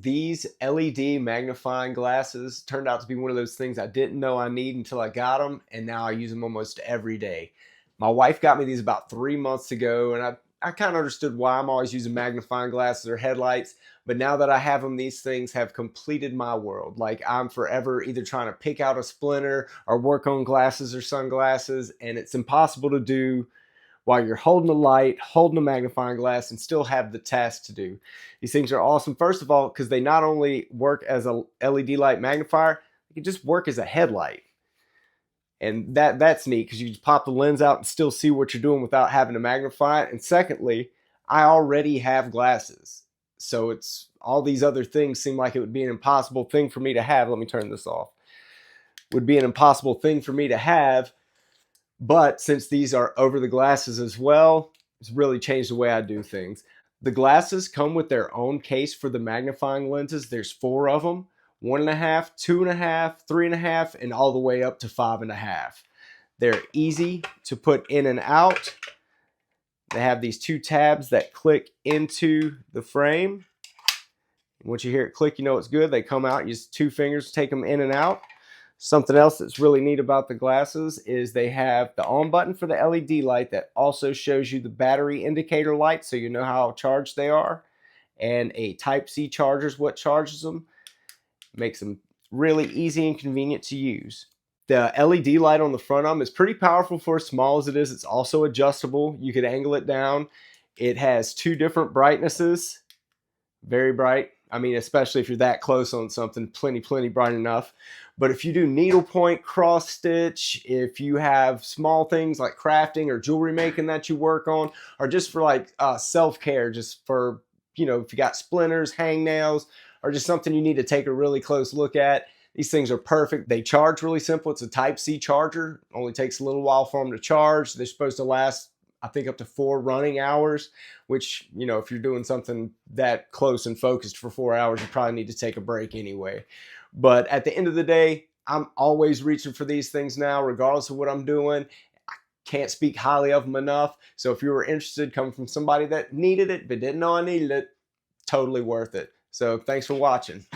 these LED magnifying glasses turned out to be one of those things I didn't know I need until I got them, and now I use them almost every day. My wife got me these about 3 months ago, and I kind of understood why I'm always using magnifying glasses or headlights, but now that I have them, these things have completed my world. Like, I'm forever either trying to pick out a splinter or work on glasses or sunglasses, and it's impossible to do while you're holding the light, holding a magnifying glass, and still have the task to do. These things are awesome, first of all, because they not only work as a LED light magnifier, they can just work as a headlight. And that's neat, because you just pop the lens out and still see what you're doing without having to magnify it. And secondly, I already have glasses. So it's all these other things seem like it would be an impossible thing for me to have. Let me turn this off. Would be an impossible thing for me to have. But since these are over the glasses as well, it's really changed the way I do things. The glasses come with their own case for the magnifying lenses. There's 4 of them, 1.5, 2.5, 3.5, and all the way up to 5.5. They're easy to put in and out. They have these 2 tabs that click into the frame. Once you hear it click, you know it's good. They come out, use 2 fingers to take them in and out. Something else that's really neat about the glasses is they have the on button for the LED light that also shows you the battery indicator light, so you know how charged they are, and a Type-C charger is what charges them. Makes them really easy and convenient to use. The LED light on the front of them is pretty powerful for as small as it is. It's also adjustable. You could angle it down. It has 2 different brightnesses. Very bright. I mean, especially if you're that close on something, plenty bright enough. But if you do needlepoint, cross stitch, if you have small things like crafting or jewelry making that you work on, or just for like self-care, just for, you know, if you got splinters, hangnails, or just something you need to take a really close look at, these things are perfect. They charge really simple. It's a Type-C charger. Only takes a little while for them to charge. They're supposed to last, I think, up to 4 running hours, which, you know, if you're doing something that close and focused for 4 hours, you probably need to take a break anyway. But at the end of the day, I'm always reaching for these things now, regardless of what I'm doing. I can't speak highly of them enough. So if you were interested, coming from somebody that needed it but didn't know I needed it, totally worth it. So thanks for watching.